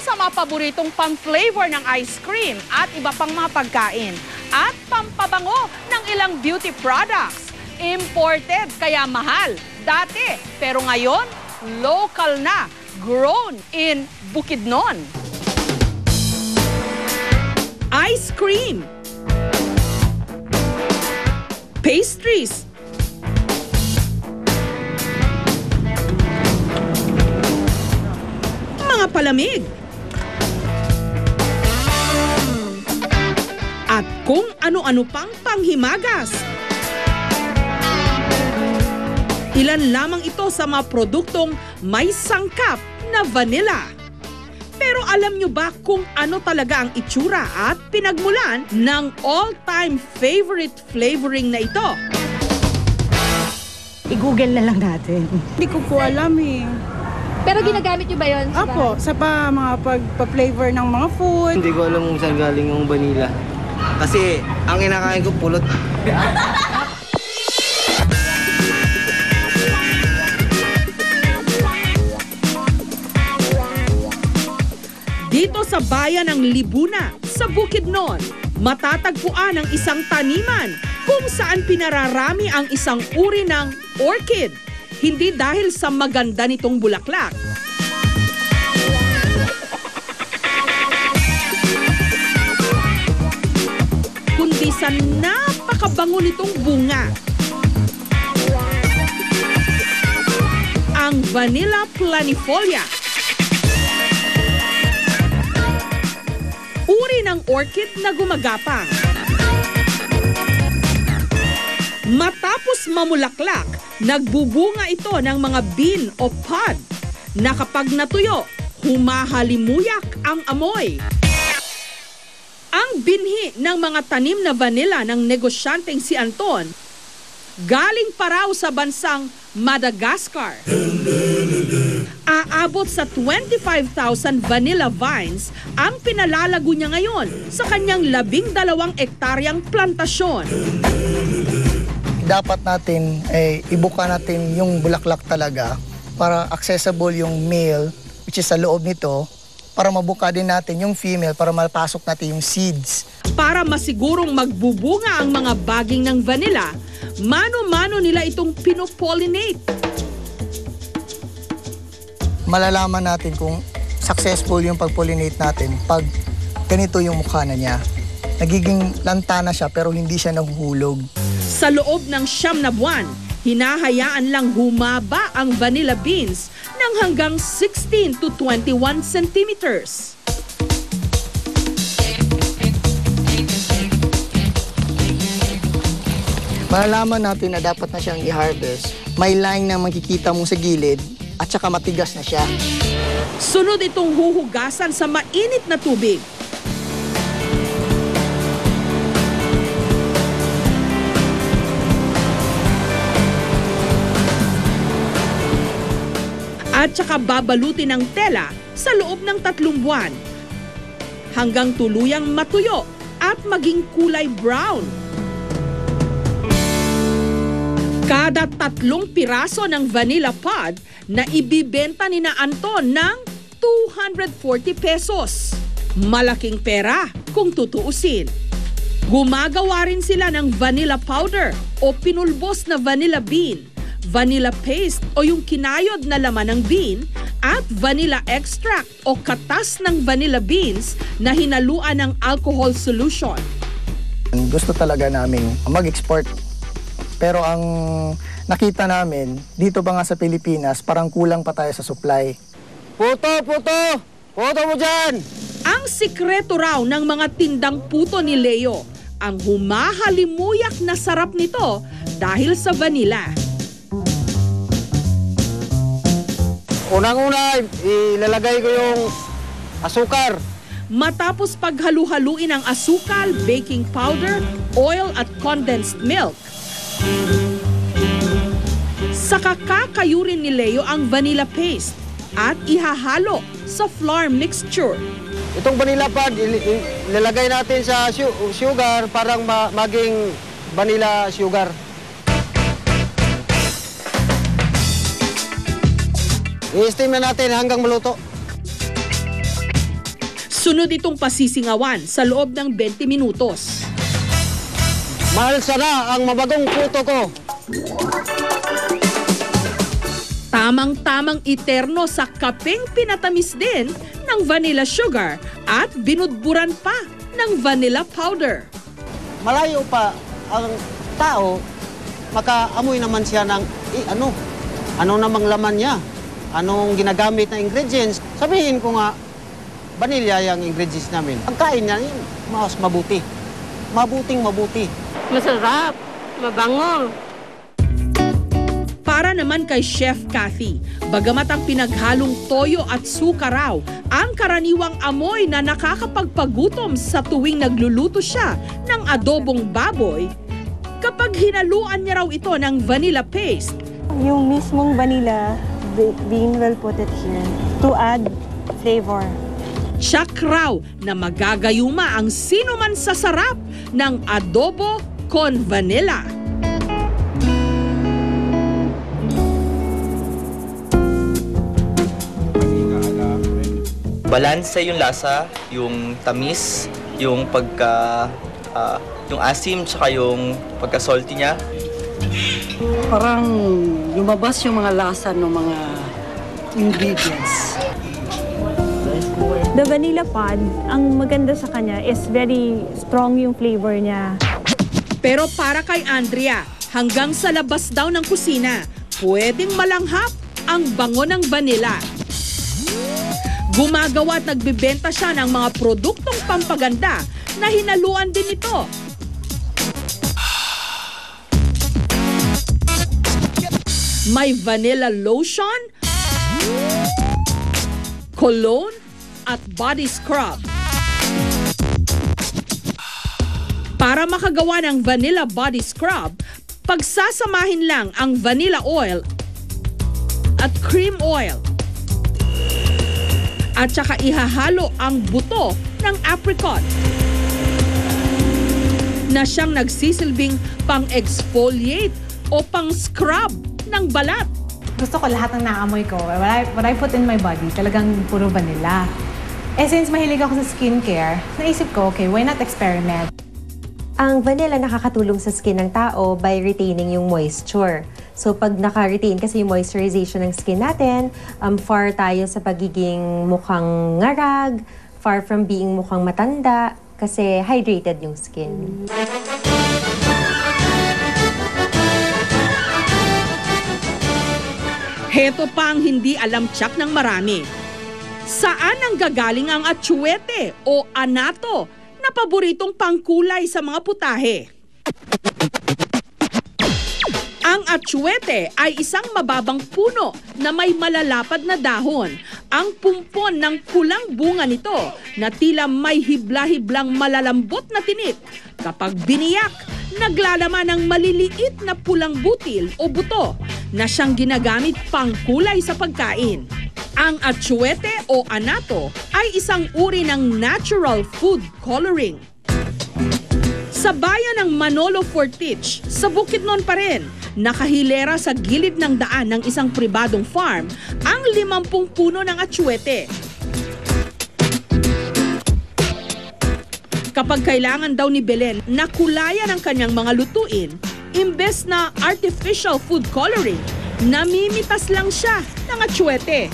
sa mga paboritong pang-flavor ng ice cream at iba pang mga pagkain. At pampabango ng ilang beauty products. Imported kaya mahal dati, pero ngayon local na, grown in Bukidnon. Ice cream, pastries, mga palamig, at kung ano-ano pang panghimagas. Ilan lamang ito sa mga produktong may sangkap na vanilla. Pero alam nyo ba kung ano talaga ang itsura at pinagmulan ng all-time favorite flavoring na ito? I-google na lang natin. Hindi ko po alam eh. Pero ginagamit nyo ba yun? Apo, sa mga pagpa-flavor ng mga food. Hindi ko alam kung saan galing yung vanilla. Kasi ang kinakain ko pulot. Dito sa bayan ng Libuna, sa Bukidnon, matatagpuan ang isang taniman kung saan pinararami ang isang uri ng orchid. Hindi dahil sa maganda nitong bulaklak. Kundi sa napakabango nitong bunga. Ang Vanilla planifolia. Uri ng orchid na gumagapang. Matapos mamulaklak, nagbubunga ito ng mga bean o pod na kapag natuyo, humahalimuyak ang amoy. Ang binhi ng mga tanim na vanilla ng negosyanteng si Anton, galing pa raw sa bansang Madagascar. Aabot sa 25,000 vanilla vines ang pinalalago niya ngayon sa kanyang 12 ektaryang plantasyon. Dapat natin ibuka natin yung bulaklak talaga para accessible yung male, which is sa loob nito, para mabuka din natin yung female para mapasok natin yung seeds. Para masigurong magbubunga ang mga baging ng vanilla, mano-mano nila itong pinopollinate. Malalaman natin kung successful yung pag-pollinate natin pag ganito yung mukha na niya. Nagiging lantana siya pero hindi siya nahuhulog. Sa loob ng 9 na buwan, hinahayaan lang humaba ang vanilla beans ng hanggang 16 to 21 centimeters. Malalaman natin na dapat na siyang i-harvest. May line na makikita mo sa gilid at saka matigas na siya. Sunod itong huhugasan sa mainit na tubig. At saka babalutin ng tela sa loob ng 3 buwan hanggang tuluyang matuyo at maging kulay brown. Kada 3 piraso ng vanilla pod na ibibenta ni na Anton ng 240 pesos. Malaking pera kung tutuusin. Gumagawa rin sila ng vanilla powder o pinulbos na vanilla bean, vanilla paste o yung kinayod na laman ng bean, at vanilla extract o katas ng vanilla beans na hinaluan ng alcohol solution. Gusto talaga namin mag-export. Pero ang nakita namin, dito pa nga sa Pilipinas, parang kulang pa tayo sa supply. Puto! Puto! Puto mo dyan! Ang sikreto raw ng mga tindang puto ni Leo, ang humahalimuyak na sarap nito dahil sa vanilla. Unang-una, ilalagay ko yung asukar. Matapos paghalu-haluin ang asukal, baking powder, oil at condensed milk, saka kakayurin ni Leo ang vanilla paste at ihahalo sa flour mixture. Itong vanilla pod, ilalagay natin sa sugar parang maging vanilla sugar. I-steam na natin hanggang maluto. Sunod itong pasisingawan sa loob ng 20 minutos. Malsa na ang mabagong puto ko. Tamang-tamang iterno sa kapeng pinatamis din ng vanilla sugar at binudburan pa ng vanilla powder. Malayo pa ang tao, makaamoy naman siya ng ano namang laman niya, anong ginagamit na ingredients. Sabihin ko nga, vanilla yung ingredients namin. Ang kain niya, mas mabuti. Mabuting. Masarap, mabango. Para naman kay Chef Cathy, bagamat ang pinaghalong toyo at suka raw ang karaniwang amoy na nakakapagpagutom sa tuwing nagluluto siya ng adobong baboy, kapag hinaluan niya raw ito ng vanilla paste, Yung mismong vanilla being well put it here to add flavor. tsak raw na magagayuma ang sino man sa sarap ng adobo con vanilla. Balanse yung lasa, yung tamis, yung yung asim, tsaka yung pagka-salty niya. Parang lumabas yung mga lasa ng mga ingredients. The vanilla pod, ang maganda sa kanya is very strong yung flavor niya. Pero para kay Andrea, hanggang sa labas daw ng kusina, pwedeng malanghap ang bango ng vanilla. Gumagawa at nagbibenta siya ng mga produktong pampaganda na hinaluan din ito. May vanilla lotion, cologne, at body scrub. Para makagawa ng vanilla body scrub, pagsasamahin lang ang vanilla oil at cream oil. At saka ihahalo ang buto ng apricot na siyang nagsisilbing pang-exfoliate o pang-scrub ng balat. Gusto ko lahat ng naamoy ko. What I put in my body, talagang puro vanilla. Eh since mahilig ako sa skincare, naisip ko, okay, why not experiment? Ang vanilla nakakatulong sa skin ng tao by retaining yung moisture. So pag naka-retain kasi yung moisturization ng skin natin, far tayo sa pagiging mukhang ngarag, far from being mukhang matanda, kasi hydrated yung skin. Heto pa ang hindi alam tsak ng marami. Saan ang gagaling ang atsuete o anato na paboritong pangkulay sa mga putahe? Ang atsuete ay isang mababang puno na may malalapad na dahon. Ang pumpon ng pulang bunga nito na tila may hibla-hiblang malalambot na tinik. Kapag biniyak, naglalaman ng maliliit na pulang butil o buto na siyang ginagamit pangkulay sa pagkain. Ang atsuete o anato ay isang uri ng natural food coloring. Sa bayan ng Manolo Fortich, sa Bukidnon pa rin, nakahilera sa gilid ng daan ng isang pribadong farm ang 50 puno ng atsuete. Kapag kailangan daw ni Belen na kulayan ang kanyang mga lutuin, imbes na artificial food coloring, namimitas lang siya ng atsuete.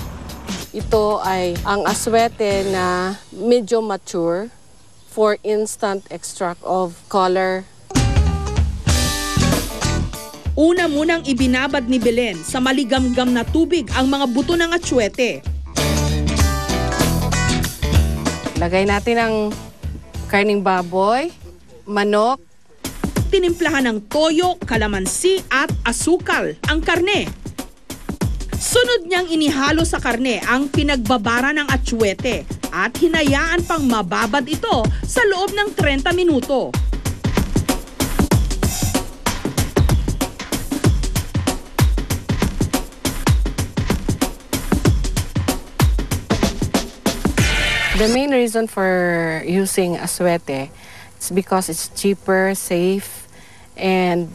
Ito ay ang aswete na medyo mature for instant extract of color. Una munang ibinabad ni Belen sa maligamgam na tubig ang mga buto ng atsuete. Lagay natin ang karning baboy, manok. Tinimplahan ng toyo, kalamansi at asukal ang karne. Sunod niyang inihalo sa karne ang pinagbabara ng atsuete at hinayaan pang mababad ito sa loob ng 30 minuto. The main reason for using aswete is because it's cheaper, safe, and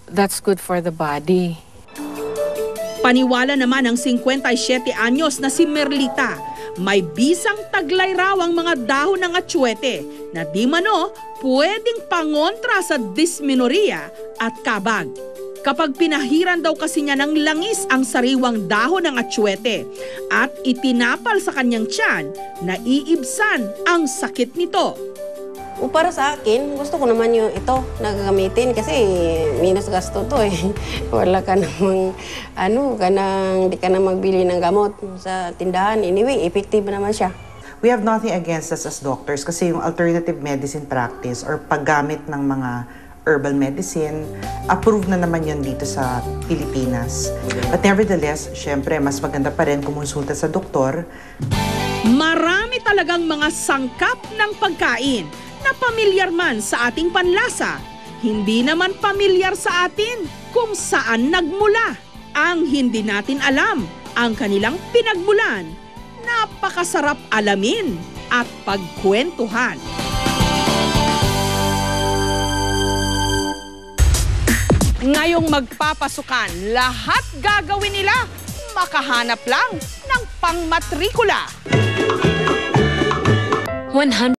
that's good for the body. Paniwala naman ng 57 anyos na si Merlita, May bisang taglay raw ang mga dahon ng atsuete na di mano pwedeng pangontra sa dysmenorrhea at kabag. Kapag pinahiran daw kasi niya ng langis ang sariwang dahon ng atsuete at itinapal sa kanyang tiyan, naiibsan ang sakit nito. O para sa akin, gusto ko naman yung ito nagagamitin kasi minus gasto to eh. Wala ka namang, di ka na magbili ng gamot sa tindahan. Anyway, effective naman siya. We have nothing against us as doctors kasi yung alternative medicine practice or paggamit ng mga herbal medicine, approved na naman yun dito sa Pilipinas. But nevertheless, syempre, mas maganda pa rin kumonsulta sa doktor. Marami talagang mga sangkap ng pagkain na pamilyar man sa ating panlasa, hindi naman pamilyar sa atin kung saan nagmula. Ang hindi natin alam, ang kanilang pinagmulan, napakasarap alamin at pagkwentuhan. Ngayong magpapasukan, lahat gagawin nila, makahanap lang ng pangmatrikula. 100